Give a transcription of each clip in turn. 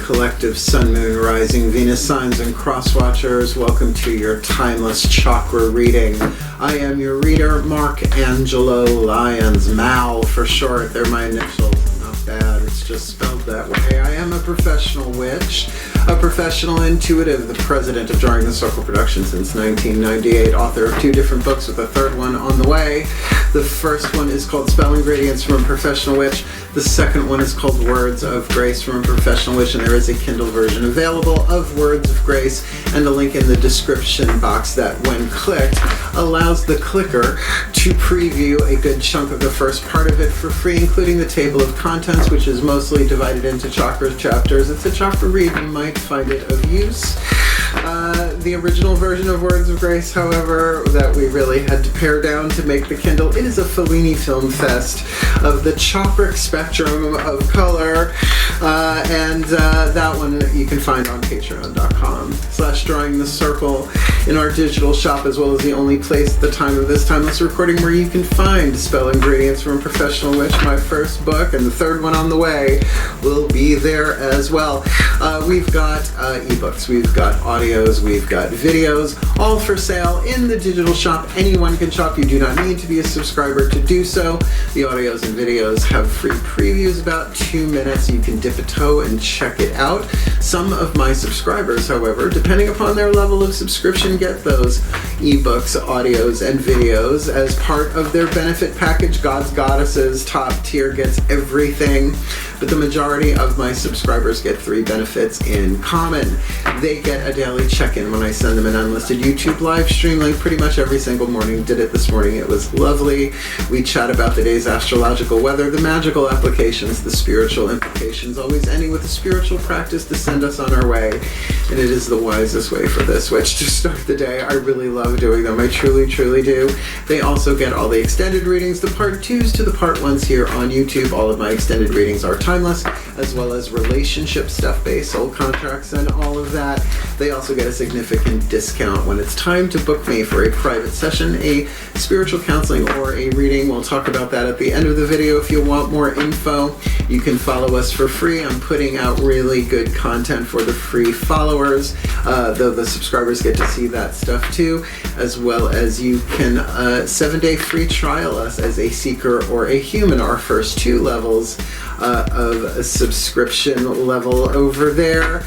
collective sun, moon, rising, Venus signs and cross watchers. Welcome to your Timeless Chakra Reading. I am your reader, Mark Angelo Lyons, Mal for short. They're my initials. Not bad, it's just spelled that way. I am a professional witch, a professional intuitive, the president of Drawing the Circle Productions since 1998, author of 2 different books with a 3rd one on the way. The first one is called Spell Ingredients from a Professional Witch. The second one is called Words of Grace from a Professional Witch, and there is a Kindle version available of Words of Grace, and a link in the description box that, when clicked, allows the clicker to preview a good chunk of the first part of it for free, including the table of contents, which is mostly divided into chakra chapters. It's a chakra read. You might find it of use. The original version of Words of Grace, however, that we really had to pare down to make the Kindle, it is a Fellini film fest of the chakra spectrum of color, and that one you can find on patreon.com/drawing the circle in our digital shop, as well as the only place at the time of this timeless recording where you can find Spell Ingredients from a Professional Witch, my first book, and the 3rd one on the way will be there as well. We've got ebooks, we've got audios, we've got videos, all for sale in the digital shop. Anyone can shop. You do not need to be a subscriber to do so. The audios and videos have free previews, about 2 minutes. You can dip a toe and check it out. Some of my subscribers, however, depending upon their level of subscription, get those ebooks, audios, and videos as part of their benefit package. Gods, Goddesses, top tier gets everything, but the majority of my subscribers get 3 benefits in common. They get a daily check-in when I send them an unlisted YouTube live stream link pretty much every single morning. Did it this morning. It was lovely. We chat about the day's astrological weather, the magical applications, the spiritual implications, always ending with a spiritual practice to send us on our way. And it is the wisest way for this witch to start the day. I really love doing them. I truly, truly do. They also get all the extended readings, the part 2s to the part 1s here on YouTube. All of my extended readings are timeless, as well as relationship stuff based, soul contracts, and all of that. They also get a significant discount when it's time to book me for a private session, a spiritual counseling, or a reading. We'll talk about that at the end of the video. If you want more info, you can follow us for free. I'm putting out really good content for the free followers, though the subscribers get to see that stuff too, as well as you can 7-day free trial us as a seeker or a human, our first 2 levels of a subscription level over there.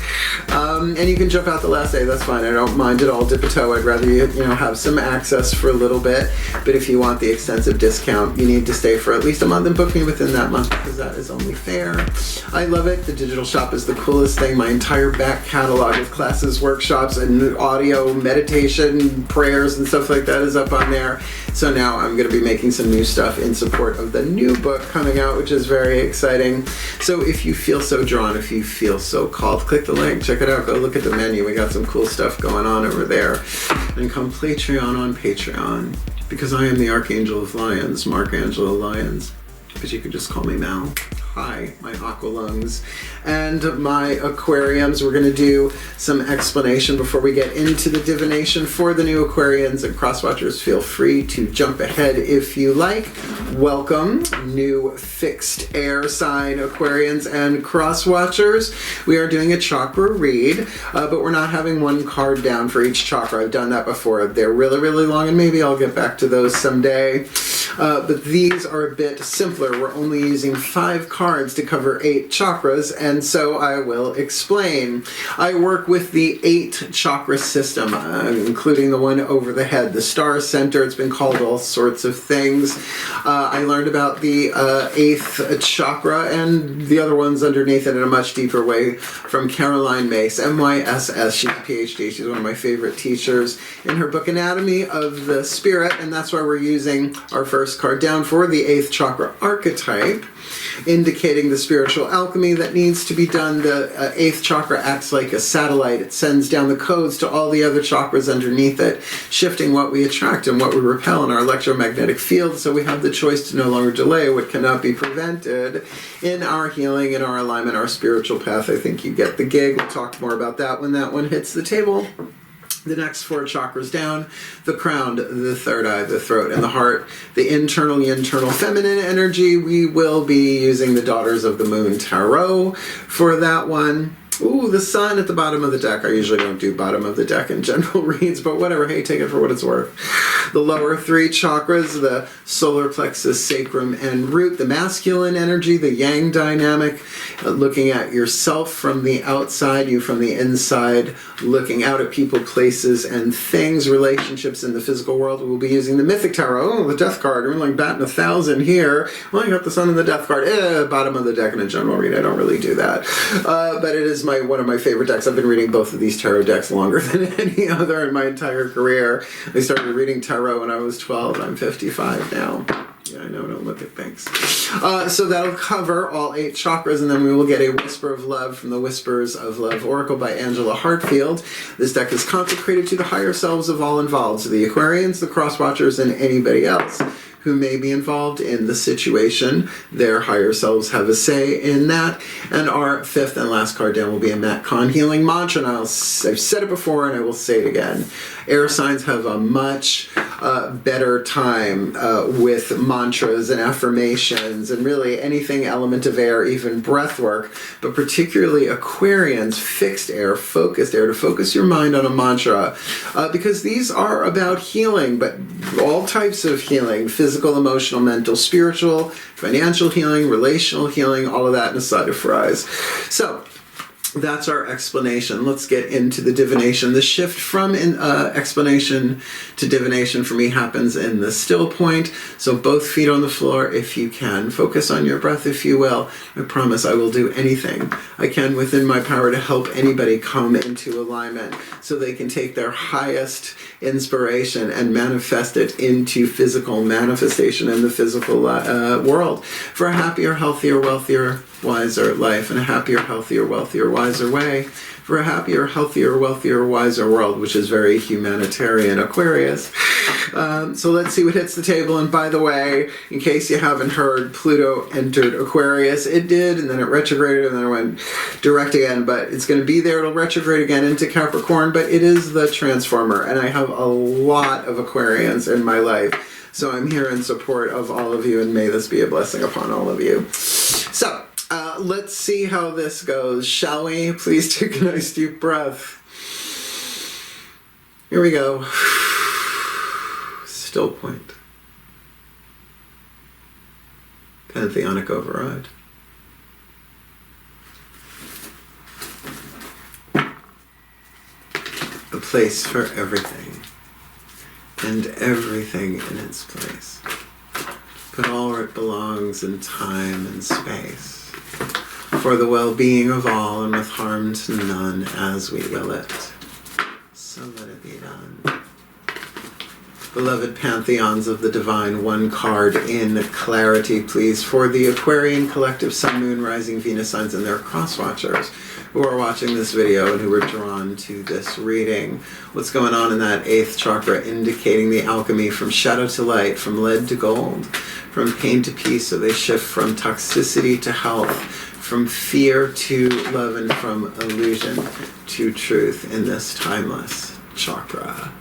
And you can jump out the last day, that's fine. I don't mind at all. Dip a toe. I'd rather you have some access for a little bit. But if you want the extensive discount, you need to stay for at least a month and book me within that month, because that is only fair. I love it. The digital shop is the coolest thing. My entire back catalog of classes, workshops, and audio, meditation, prayers, and stuff like that is up on there. So now I'm going to be making some new stuff in support of the new book coming out, which is very exciting. So if you feel so drawn, if you feel so called, click the link, check it out, go look at the menu. We got some cool stuff going on over there. And come Patreon on Patreon, because I am the Archangel of Lyons, Mark Angelo Lyons. But you can just call me Mal. Hi, my aqua lungs and my aquariums. We're going to do some explanation before we get into the divination for the new Aquarians and crosswatchers. Feel free to jump ahead if you like. Welcome, new fixed air sign Aquarians and crosswatchers. We are doing a chakra read, but we're not having one card down for each chakra. I've done that before. They're really, really long, and maybe I'll get back to those someday. But these are a bit simpler. We're only using 5 cards to cover 8 chakras, and so I will explain. I work with the 8 chakra system, including the one over the head, the star center. It's been called all sorts of things. I learned about the 8th chakra and the other ones underneath it in a much deeper way from Caroline Myss, MYSS. She's a PhD. She's one of my favorite teachers, in her book Anatomy of the Spirit, and that's why we're using our first card down for the 8th chakra archetype, indicating the spiritual alchemy that needs to be done. The 8th chakra acts like a satellite. It sends down the codes to all the other chakras underneath it, shifting what we attract and what we repel in our electromagnetic field, so we have the choice to no longer delay what cannot be prevented in our healing, in our alignment, our spiritual path. I think you get the gig. We'll talk more about that when that one hits the table. The next 4 chakras down: the crown, the third eye, the throat, and the heart. The internal feminine energy. We will be using the Daughters of the Moon Tarot for that one. Ooh, the sun at the bottom of the deck. I usually don't do bottom of the deck in general reads, but whatever. Hey, take it for what it's worth. The lower three chakras, the solar plexus, sacrum, and root, the masculine energy, the yang dynamic, looking at yourself from the outside, you from the inside, looking out at people, places, and things, relationships in the physical world. We'll be using the Mythic Tarot. Oh, the Death card. We're like batting 1,000 here. Well, I got the sun and the Death card. Bottom of the deck in a general read. I don't really do that. But it is one of my favorite decks. I've been reading both of these tarot decks longer than any other in my entire career. I started reading tarot when I was 12. I'm 55 now. Yeah, I know, don't look at things. So that'll cover all 8 chakras, and then we will get a Whisper of Love from the Whispers of Love Oracle by Angelo. This deck is consecrated to the higher selves of all involved, so the Aquarians, the Crosswatchers, and anybody else who may be involved in the situation. Their higher selves have a say in that. And our 5th and last card down will be a Matt Kahn healing mantra. And I've said it before and I will say it again. Air signs have a much better time with mantras and affirmations and really anything element of air, even breath work, but particularly Aquarians, fixed air, focused air, to focus your mind on a mantra, because these are about healing, but all types of healing: physical, emotional, mental, spiritual, financial healing, relational healing, all of that in a side of fries. So that's our explanation. Let's get into the divination. The shift from explanation to divination for me happens in the still point. So both feet on the floor if you can. Focus on your breath if you will. I promise I will do anything I can within my power to help anybody come into alignment so they can take their highest inspiration and manifest it into physical manifestation in the physical world for a happier, healthier, wealthier, wiser life, and a happier, healthier, wealthier, wiser way for a happier, healthier, wealthier, wiser world, which is very humanitarian Aquarius. So let's see what hits the table. And by the way, in case you haven't heard, Pluto entered Aquarius. It did, and then it retrograded, and then it went direct again, but it's going to be there. It'll retrograde again into Capricorn, but it is the transformer, and I have a lot of Aquarians in my life. So I'm here in support of all of you, and may this be a blessing upon all of you. So, let's see how this goes, shall we? Please take a nice deep breath. Here we go. Still point. Pantheonic override. A place for everything, and everything in its place. Put all where it belongs in time and space, for the well-being of all and with harm to none as we will it. So let it be done. Beloved pantheons of the divine, one card in clarity, please, for the Aquarian collective Sun, Moon, Rising, Venus signs and their cross-watchers who are watching this video and who are drawn to this reading. What's going on in that 8th chakra, indicating the alchemy from shadow to light, from lead to gold, from pain to peace, so they shift from toxicity to health, from fear to love, and from illusion to truth in this timeless chakra.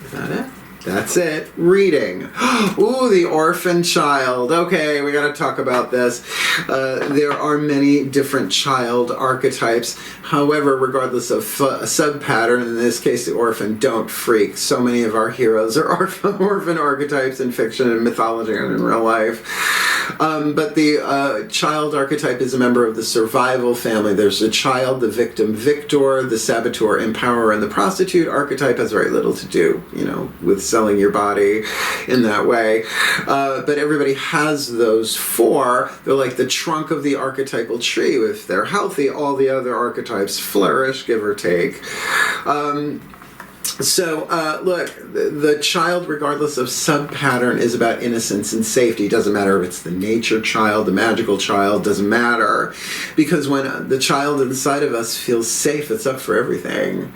Is that it? That's it. Reading. Ooh, the orphan child. Okay, we got to talk about this. There are many different child archetypes. However, regardless of a sub-pattern, in this case the orphan, don't freak. So many of our heroes are orphan archetypes in fiction and mythology and in real life. But the child archetype is a member of the survival family. There's the child, the victim, victor, the saboteur, empowerer, and the prostitute archetype has very little to do, with selling your body in that way. But everybody has those 4. They're like the trunk of the archetypal tree. If they're healthy, all the other archetypes flourish, give or take. Look, the child, regardless of sub-pattern, is about innocence and safety. Doesn't matter if it's the nature child, the magical child, doesn't matter. Because when the child inside of us feels safe, it's up for everything.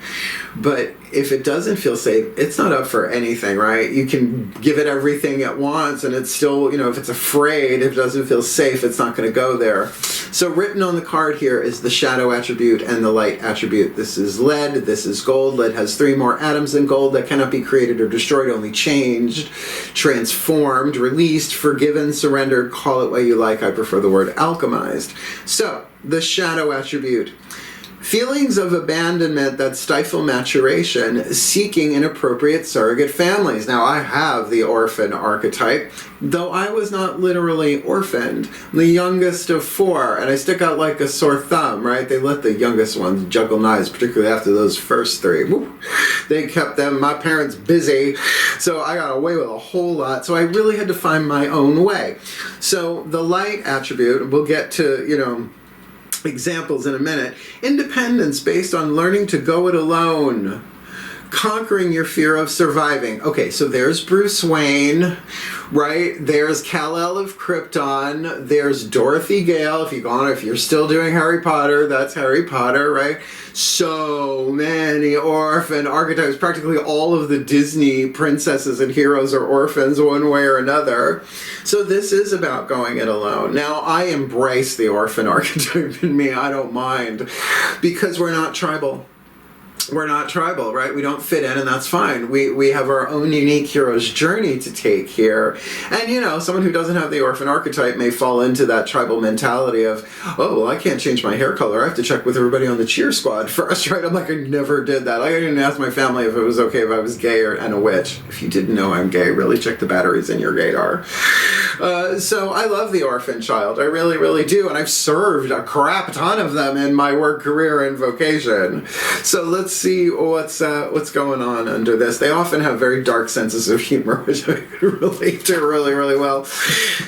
But if it doesn't feel safe, it's not up for anything, right? You can give it everything at once, and it's still, if it's afraid, if it doesn't feel safe, it's not going to go there. So written on the card here is the shadow attribute and the light attribute. This is lead, this is gold. Lead has 3 more atoms than gold that cannot be created or destroyed, only changed, transformed, released, forgiven, surrendered, call it what you like. I prefer the word alchemized. So, the shadow attribute. Feelings of abandonment that stifle maturation, seeking inappropriate surrogate families. Now, I have the orphan archetype, though I was not literally orphaned. I'm the youngest of 4, and I stick out like a sore thumb, right? They let the youngest ones juggle knives, particularly after those first 3. Woo. They kept them, my parents, busy, so I got away with a whole lot, so I really had to find my own way. So, the light attribute, we'll get to, examples in a minute. Independence based on learning to go it alone. Conquering your fear of surviving. Okay, so there's Bruce Wayne, right? There's Kal-El of Krypton. There's Dorothy Gale. If you're still doing Harry Potter, that's Harry Potter, right? So many orphan archetypes. Practically all of the Disney princesses and heroes are orphans one way or another. So this is about going it alone. Now, I embrace the orphan archetype in me. I don't mind, because we're not tribal. We're not tribal, right? We don't fit in, and that's fine. We have our own unique hero's journey to take here. And, someone who doesn't have the orphan archetype may fall into that tribal mentality of, oh, well, I can't change my hair color. I have to check with everybody on the cheer squad first, right? I'm like, I never did that. I didn't ask my family if it was okay if I was gay and a witch. If you didn't know I'm gay, really check the batteries in your gaydar. So I love the orphan child. I really, really do. And I've served a crap ton of them in my work career and vocation. So let's see what's going on under this. They often have very dark senses of humor, which I can relate to really, really well.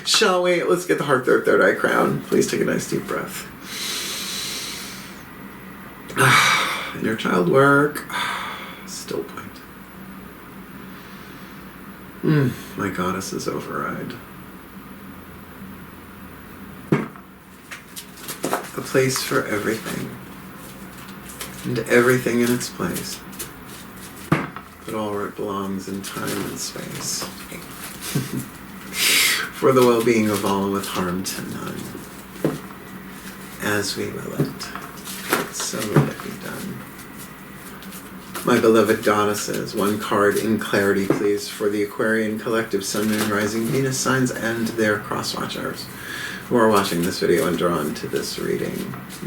Shall we? Let's get the heart, third eye crown. Please take a nice deep breath. Inner child work. Still point. My goddess's override. A place for everything. And everything in its place, but all where it belongs in time and space. For the well-being of all with harm to none, as we will it, so will it be done. My beloved goddesses, one card in clarity, please, for the Aquarian collective Sun, Moon, Rising, Venus signs and their cross-watchers who are watching this video and drawn to this reading.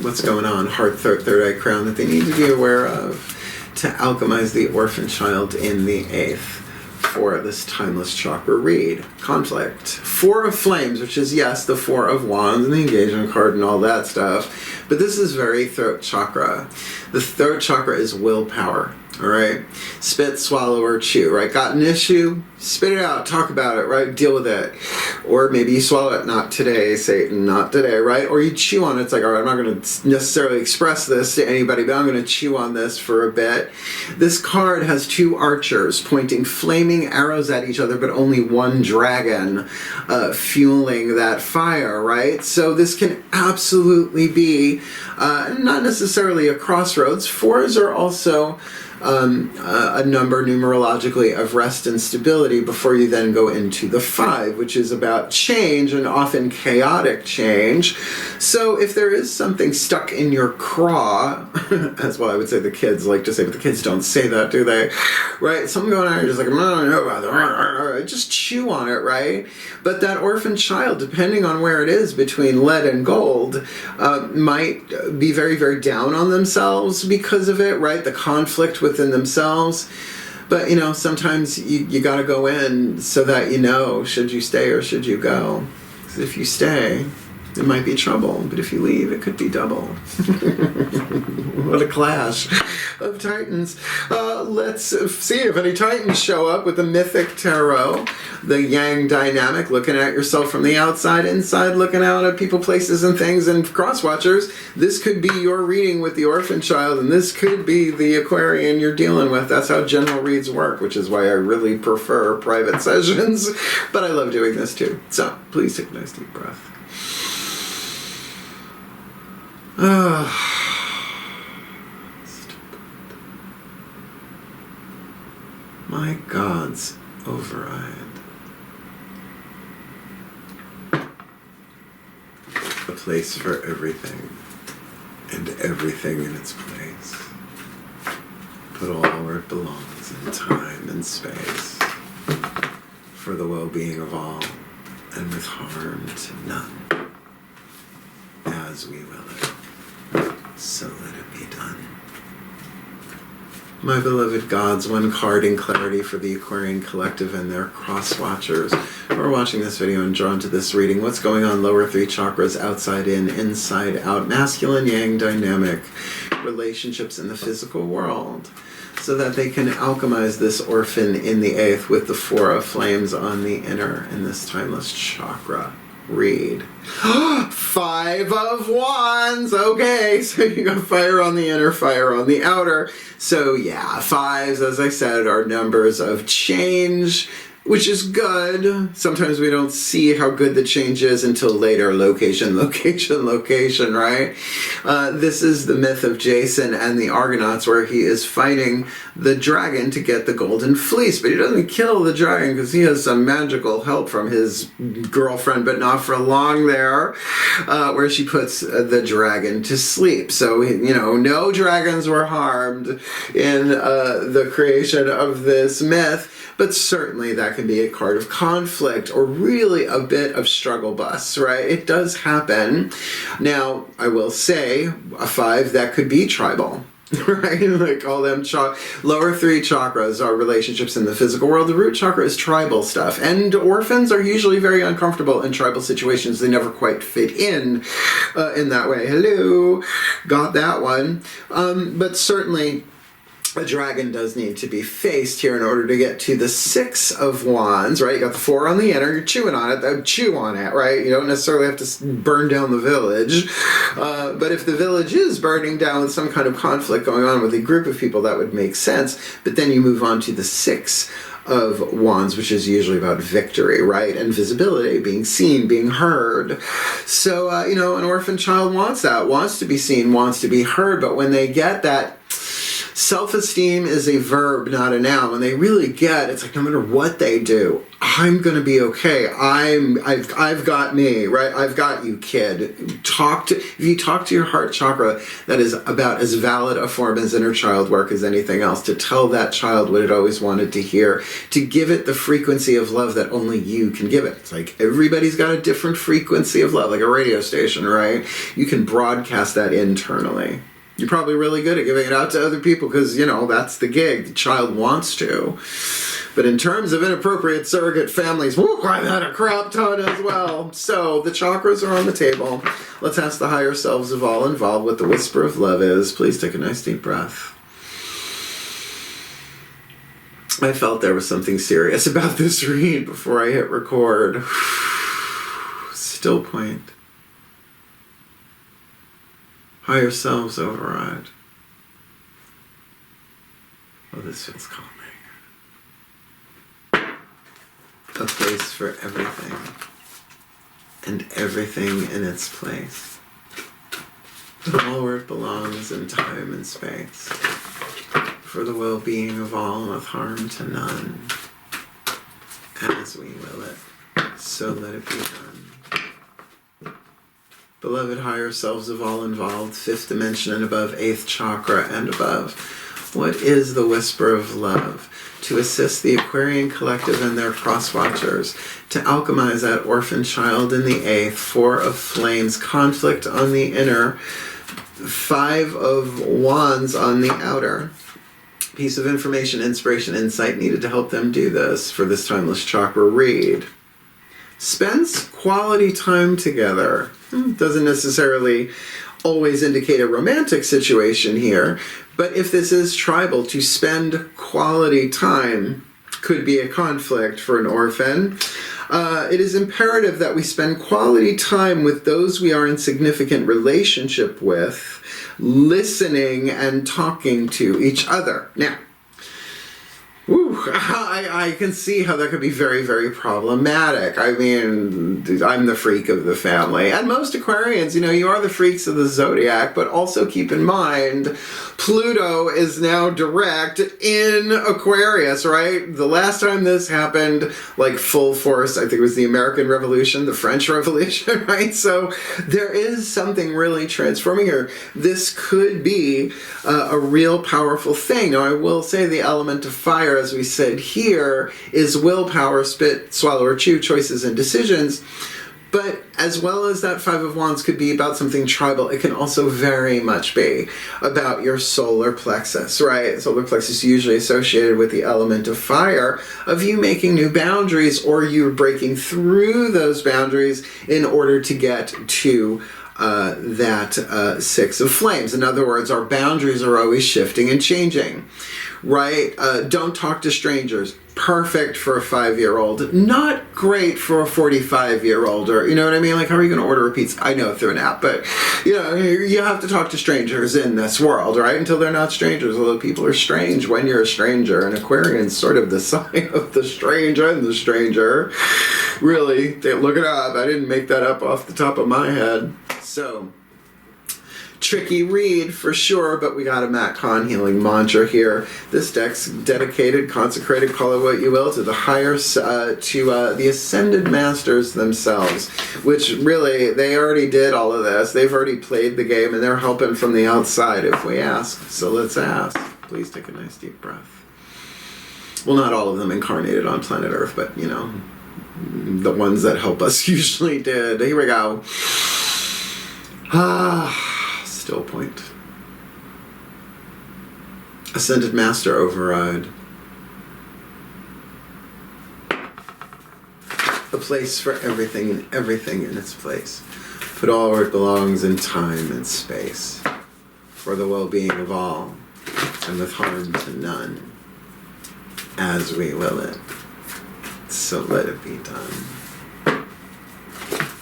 What's going on? Heart, third eye crown that they need to be aware of to alchemize the orphan child in the 8th for this Timeless Chakra Read. Conflict. 4 of Flames, which is, yes, the 4 of Wands and the engagement card and all that stuff. But this is very throat chakra. The throat chakra is willpower. All right, spit, swallow, or chew, right? Got an issue? Spit it out, talk about it, right? Deal with it. Or maybe you swallow it, not today, Satan, not today, right? Or you chew on it, it's like, all right, I'm not going to necessarily express this to anybody, but I'm going to chew on this for a bit. This card has 2 archers pointing flaming arrows at each other, but only one dragon fueling that fire, right? So this can absolutely be not necessarily a crossroads. 4s are also a number numerologically of rest and stability before you then go into the 5, which is about change and often chaotic change. So if there is something stuck in your craw, that's why I would say the kids like to say, but the kids don't say that, do they? Right? Something going on, you're just like, just chew on it, right? But that orphan child, depending on where it is between lead and gold, might be very, very down on themselves because of it, right? The conflict within themselves. But, sometimes you got to go in so that should you stay or should you go. Because if you stay, it might be trouble. But if you leave, it could be double. What a clash of titans. Let's see if any titans show up with the Mythic Tarot. The Yang dynamic, looking at yourself from the outside, inside, looking out at people, places, and things, and cross-watchers. This could be your reading with the orphan child, and this could be the Aquarian you're dealing with. That's how general reads work, which is why I really prefer private sessions. But I love doing this too. So, please take a nice deep breath. My God's override. A place for everything, and everything in its place. Put all where it belongs in time and space. For the well-being of all, and with harm to none. As we will it, so let it be done. My beloved gods, one card in clarity for the Aquarian Collective and their cross-watchers who are watching this video and drawn to this reading. What's going on? Lower three chakras, outside in, inside out, masculine, yang dynamic, relationships in the physical world, so that they can alchemize this orphan in the eighth with the four of flames on the inner in this timeless chakra read. 5 of Wands. Okay, so you got fire on the inner, fire on the outer. So yeah, 5s, as I said, are numbers of change, which is good. Sometimes we don't see how good the change is until later. Location, location, location, right? This is the myth of Jason and the Argonauts, where he is fighting the dragon to get the golden fleece, but he doesn't kill the dragon because he has some magical help from his girlfriend, but not for long there, where she puts the dragon to sleep. So, you know, no dragons were harmed in the creation of this myth. But certainly that can be a card of conflict or really a bit of struggle bus, right? It does happen. Now, I will say, a 5, that could be tribal, right? Like all them lower three chakras are relationships in the physical world. The root chakra is tribal stuff. And orphans are usually very uncomfortable in tribal situations. They never quite fit in that way. Hello, got that one. But certainly, a dragon does need to be faced here in order to get to the 6 of Wands, right? You got the 4 on the inner, you're chewing on it, chew on it, right? You don't necessarily have to burn down the village. But if the village is burning down with some kind of conflict going on with a group of people, that would make sense. But then you move on to the 6 of Wands, which is usually about victory, right? And visibility, being seen, being heard. So, you know, an orphan child wants that, wants to be seen, wants to be heard, but when they get that, self-esteem is a verb, not a noun. When they really get, it's like no matter what they do, I'm gonna be okay. I've got me, right? I've got you, kid. If you talk to your heart chakra, that is about as valid a form as inner child work as anything else. To tell that child what it always wanted to hear, to give it the frequency of love that only you can give it. It's like everybody's got a different frequency of love, like a radio station, right? You can broadcast that internally. You're probably really good at giving it out to other people because, you know, that's the gig. The child wants to. But in terms of inappropriate surrogate families, whoo, I've had a crap ton as well. So the chakras are on the table. Let's ask the higher selves of all involved what the whisper of love is. Please take a nice deep breath. I felt there was something serious about this read before I hit record. Still point. Higher selves override. Oh, this feels calming. A place for everything, and everything in its place. All where it belongs in time and space. For the well-being of all, and with harm to none. As we will it, so let it be done. Beloved higher selves of all involved, 5th dimension and above, 8th chakra and above. What is the whisper of love? To assist the Aquarian Collective and their cross-watchers to alchemize that orphan child in the 8th, 4 of flames, conflict on the inner, 5 of wands on the outer. Piece of information, inspiration, insight needed to help them do this for this timeless chakra read. Spends quality time together. Doesn't necessarily always indicate a romantic situation here, but if this is tribal, to spend quality time could be a conflict for an orphan. It is imperative that we spend quality time with those we are in significant relationship with, listening and talking to each other. Now, woo, I can see how that could be very, very problematic. I mean, I'm the freak of the family. And most Aquarians, you know, you are the freaks of the zodiac, but also keep in mind, Pluto is now direct in Aquarius, right? The last time this happened, like full force, I think it was the American Revolution, the French Revolution, right? So there is something really transforming here. This could be a real powerful thing. Now, I will say the element of fire, as we said here, is willpower, spit, swallow, or chew, choices and decisions. But as well as that Five of Wands could be about something tribal, it can also very much be about your solar plexus, right? Solar plexus is usually associated with the element of fire, of you making new boundaries, or you breaking through those boundaries in order to get to that Six of Flames. In other words, our boundaries are always shifting and changing, right? Don't talk to strangers. Perfect for a 5-year-old. Not great for a 45-year-old, or, you know what I mean? Like, how are you going to order a pizza? I know, through an app, but, you know, you have to talk to strangers in this world, right? Until they're not strangers, although people are strange when you're a stranger, and Aquarian's sort of the sign of the strange and the stranger. Really, look it up. I didn't make that up off the top of my head. So, tricky read for sure, but we got a Matt Kahn healing mantra here. This deck's dedicated, consecrated, call it what you will, to the higher, to the ascended masters themselves, which really, they already did all of this. They've already played the game, and they're helping from the outside if we ask. So let's ask. Please take a nice deep breath. Well, not all of them incarnated on planet Earth, but, you know, the ones that help us usually did. Here we go. Still point. Ascended Master override. A place for everything and everything in its place. Put all where it belongs in time and space. For the well-being of all, and with harm to none. As we will it. So let it be done.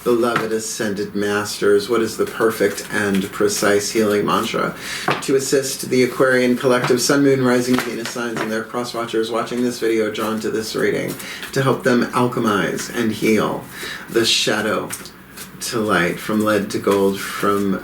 Beloved Ascended Masters, what is the perfect and precise healing mantra to assist the Aquarian collective Sun, Moon, Rising, Venus signs and their cross-watchers watching this video drawn to this reading to help them alchemize and heal the shadow to light, from lead to gold, from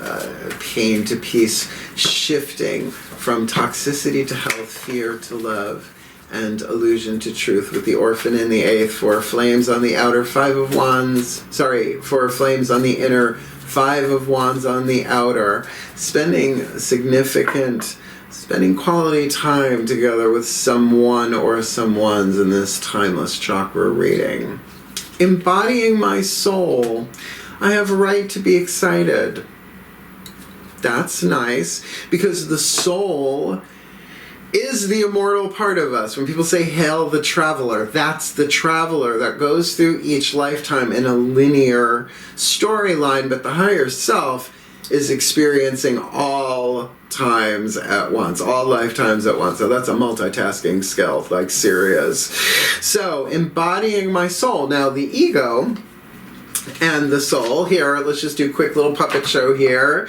pain to peace, shifting from toxicity to health, fear to love, and illusion to truth, with the Orphan in the 8th, 4 flames on the outer, 5 of Wands, 4 flames on the inner, 5 of Wands on the outer, spending quality time together with someone or someones in this Timeless Chakra reading. Embodying my soul, I have a right to be excited. That's nice, because the soul is the immortal part of us. When people say, hail the traveler, that's the traveler that goes through each lifetime in a linear storyline, but the higher self is experiencing all times at once, all lifetimes at once. So that's a multitasking skill, like serious. So, embodying my soul. Now, the ego and the soul here, let's just do a quick little puppet show here.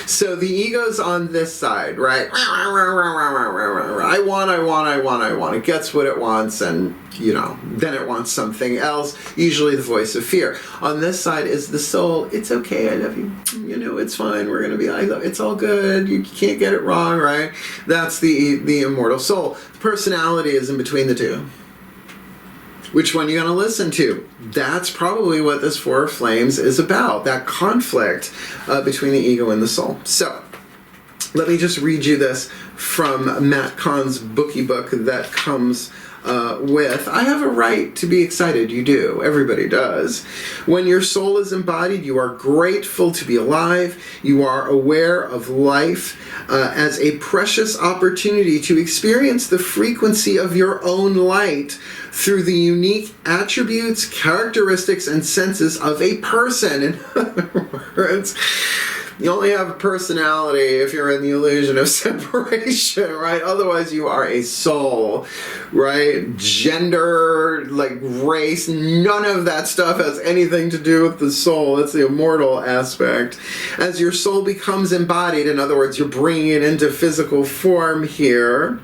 So the ego's on this side, right? I want. It gets what it wants, and, you know, then it wants something else, usually the voice of fear. On this side is the soul. It's okay, I love you. You know, it's fine. We're going to be, it's all good. You can't get it wrong, right? That's the immortal soul. Personality is in between the two. Which one you going to listen to? That's probably what this 4 of Flames is about, that conflict between the ego and the soul. So, let me just read you this from Matt Kahn's bookie book that comes with, I have a right to be excited. You do. Everybody does. When your soul is embodied, you are grateful to be alive. You are aware of life as a precious opportunity to experience the frequency of your own light through the unique attributes, characteristics, and senses of a person. In other words, you only have a personality if you're in the illusion of separation, right? Otherwise, you are a soul, right? Gender, like race, none of that stuff has anything to do with the soul. That's the immortal aspect. As your soul becomes embodied, in other words, you're bringing it into physical form here,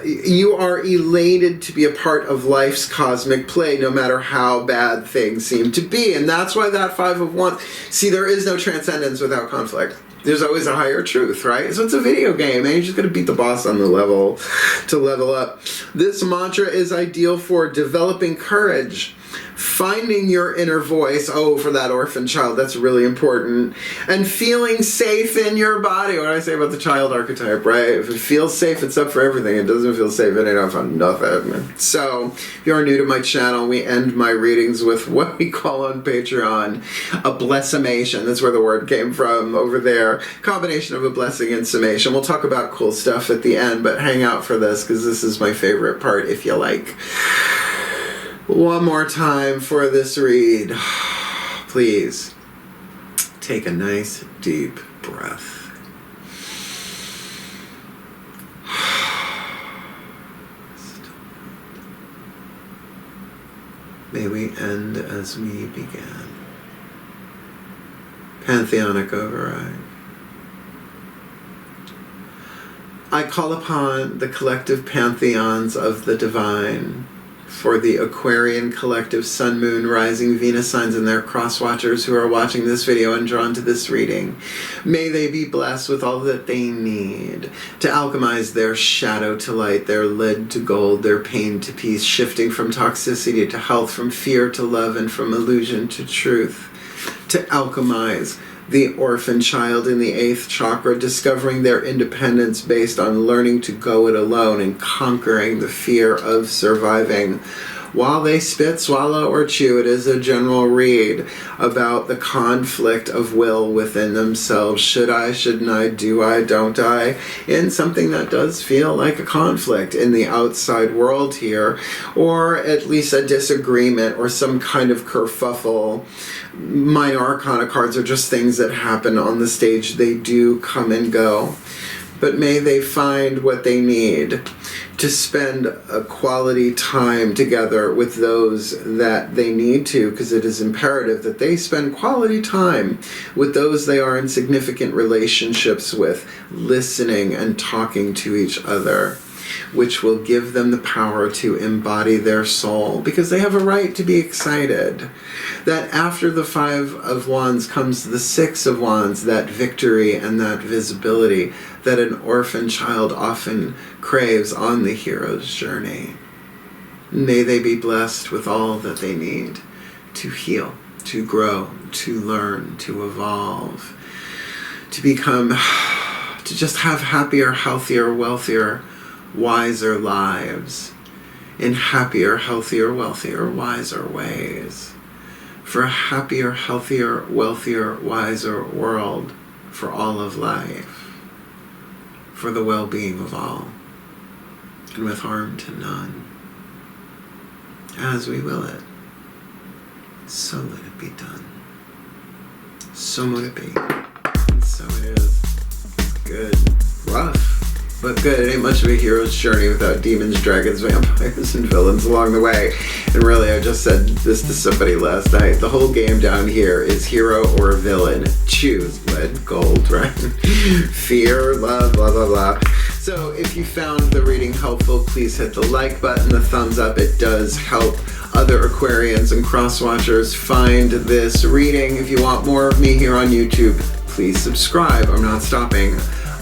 You are elated to be a part of life's cosmic play, no matter how bad things seem to be. And that's why that Five of Wands, see, there is no transcendence without conflict. There's always a higher truth, right? So it's a video game, and you're just going to beat the boss on the level to level up. This mantra is ideal for developing courage, finding your inner voice. Oh, for that orphan child, that's really important. And feeling safe in your body. What do I say about the child archetype, right? If it feels safe, it's up for everything. It doesn't feel safe, it ain't up for nothing. So, if you are new to my channel, we end my readings with what we call on Patreon a blessimation. That's where the word came from over there. Combination of a blessing and summation. We'll talk about cool stuff at the end, but hang out for this because this is my favorite part, if you like. One more time for this read. Please take a nice deep breath. May we end as we began. Pantheonic override. I call upon the collective pantheons of the divine for the Aquarian collective Sun, Moon, Rising, Venus signs and their cross-watchers who are watching this video and drawn to this reading. May they be blessed with all that they need to alchemize their shadow to light, their lead to gold, their pain to peace, shifting from toxicity to health, from fear to love, and from illusion to truth. To alchemize the orphan child in the 8th chakra, discovering their independence based on learning to go it alone and conquering the fear of surviving. While they spit, swallow, or chew, it is a general read about the conflict of will within themselves. Should I, shouldn't I, do I, don't I? In something that does feel like a conflict in the outside world here, or at least a disagreement or some kind of kerfuffle. Minor arcana cards are just things that happen on the stage. They do come and go. But may they find what they need to spend a quality time together with those that they need to, because it is imperative that they spend quality time with those they are in significant relationships with, listening and talking to each other, which will give them the power to embody their soul, because they have a right to be excited. That after the Five of Wands comes the Six of Wands, that victory and that visibility that an orphan child often craves on the hero's journey. May they be blessed with all that they need to heal, to grow, to learn, to evolve, to become, to just have happier, healthier, wealthier, wiser lives in happier, healthier, wealthier, wiser ways. For a happier, healthier, wealthier, wiser world for all of life. For the well-being of all, and with harm to none. As we will it, so let it be done. So would it be, and so it is. Good. Rough, but good. It ain't much of a hero's journey without demons, dragons, vampires, and villains along the way. And really, I just said this to somebody last night. The whole game down here is hero or villain. Choose. Lead, gold, right? Fear, love, blah, blah, blah. So if you found the reading helpful, please hit the like button, the thumbs up. It does help other Aquarians and cross-watchers find this reading. If you want more of me here on YouTube, please subscribe. I'm not stopping.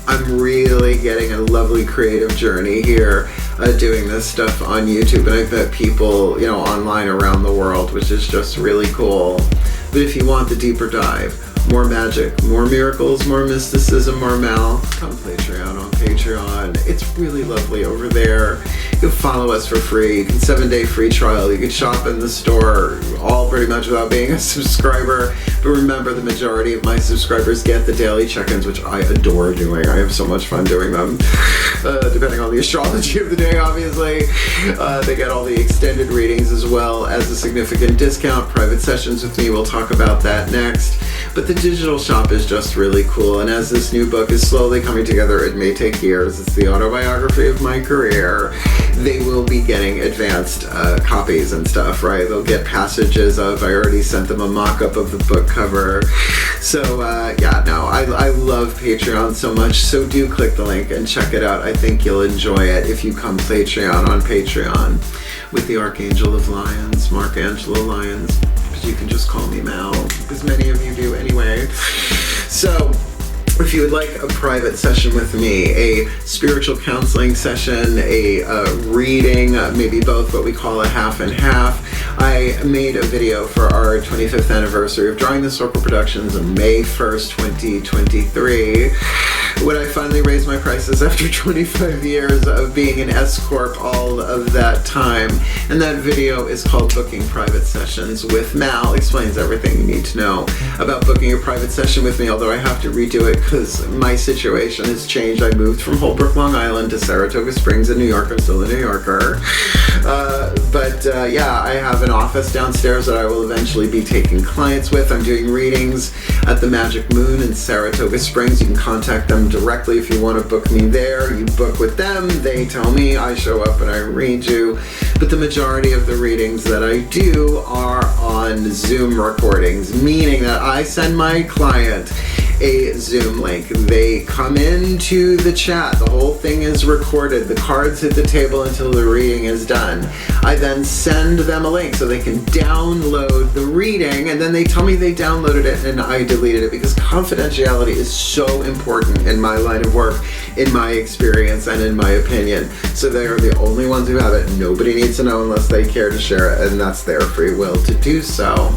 I'm really getting a lovely creative journey here doing this stuff on YouTube, and I've met people, you know, online around the world, which is just really cool. But if you want the deeper dive, more magic, more miracles, more mysticism, more mal, come Patreon on Patreon. It's really lovely over there. You can follow us for free. You can 7-day free trial. You can shop in the store, all pretty much without being a subscriber. But remember, the majority of my subscribers get the daily check-ins, which I adore doing. I have so much fun doing them. Depending on the astrology of the day, obviously. They get all the extended readings as well as a significant discount. Private sessions with me, we'll talk about that next. But the digital shop is just really cool, and as this new book is slowly coming together, it may take years. It's the autobiography of my career. They will be getting advanced copies and stuff, right? They'll get passages of, I already sent them a mock-up of the book cover. So yeah, no, I love Patreon so much, so do click the link and check it out. I think you'll enjoy it if you come Patreon on Patreon with the Archangel of Lyons, Mark Angelo Lyons. But you can just call me Mal, because many of you do anyway. So if you would like a private session with me, a spiritual counseling session, a reading, maybe both, what we call a half and half, I made a video for our 25th anniversary of Drawing the Circle Productions on May 1st, 2023, when I finally raised my prices after 25 years of being an S-Corp all of that time. And that video is called Booking Private Sessions with Mal. Explains everything you need to know about booking a private session with me, although I have to redo it because my situation has changed. I moved from Holbrook, Long Island to Saratoga Springs in New York. I'm still a New Yorker. But yeah, I have an office downstairs that I will eventually be taking clients with. I'm doing readings at the Magic Moon in Saratoga Springs. You can contact them directly if you want to book me there. You book with them, they tell me, I show up and I read you. But the majority of the readings that I do are on Zoom recordings, meaning that I send my client a Zoom link. They come into the chat. The whole thing is recorded. The cards hit the table until the reading is done. I then send them a link so they can download the reading, and then they tell me they downloaded it and I deleted it, because confidentiality is so important in my line of work, in my experience, and in my opinion. So they are the only ones who have it. Nobody needs to know unless they care to share it, and that's their free will to do so.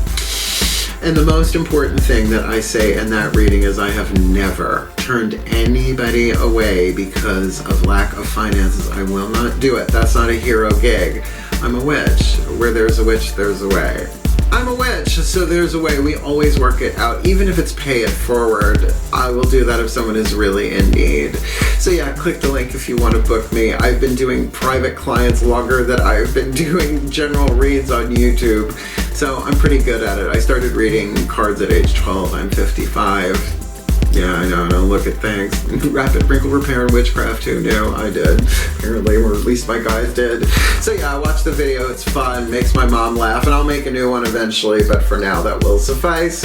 And the most important thing that I say in that reading is I have never turned anybody away because of lack of finances. I will not do it. That's not a hero gig. I'm a witch. Where there's a witch, there's a way. I'm a witch, so there's a way. We always work it out. Even if it's pay it forward, I will do that if someone is really in need. So yeah, click the link if you want to book me. I've been doing private clients longer than I've been doing general reads on YouTube. So I'm pretty good at it. I started reading cards at age 12. I'm 55. Yeah, I know, look at things. Rapid wrinkle repair and witchcraft, who knew? I did. Apparently, or at least my guys did. So yeah, I watched the video, it's fun, makes my mom laugh, and I'll make a new one eventually, but for now that will suffice.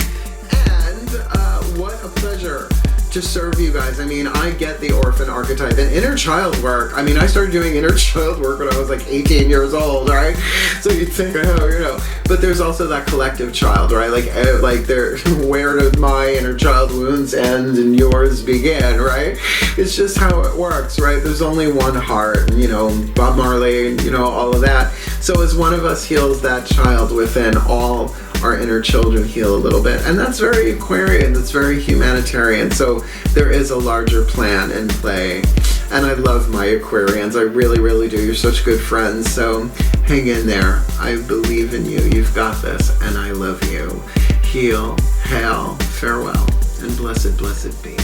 And what a pleasure to serve you guys. I mean, I get the orphan archetype and inner child work. I mean, I started doing inner child work when I was like 18 years old, right? So you'd think, oh, but there's also that collective child, right? Like there, where did my inner child wounds end and yours begin, right? It's just how it works, right? There's only one heart, and, Bob Marley, and, all of that. So as one of us heals that child within, all our inner children heal a little bit. And that's very Aquarian, that's very humanitarian. So there is a larger plan in play. And I love my Aquarians, I really, really do. You're such good friends, so hang in there. I believe in you, you've got this, and I love you. Heal, hail, farewell, and blessed, blessed be.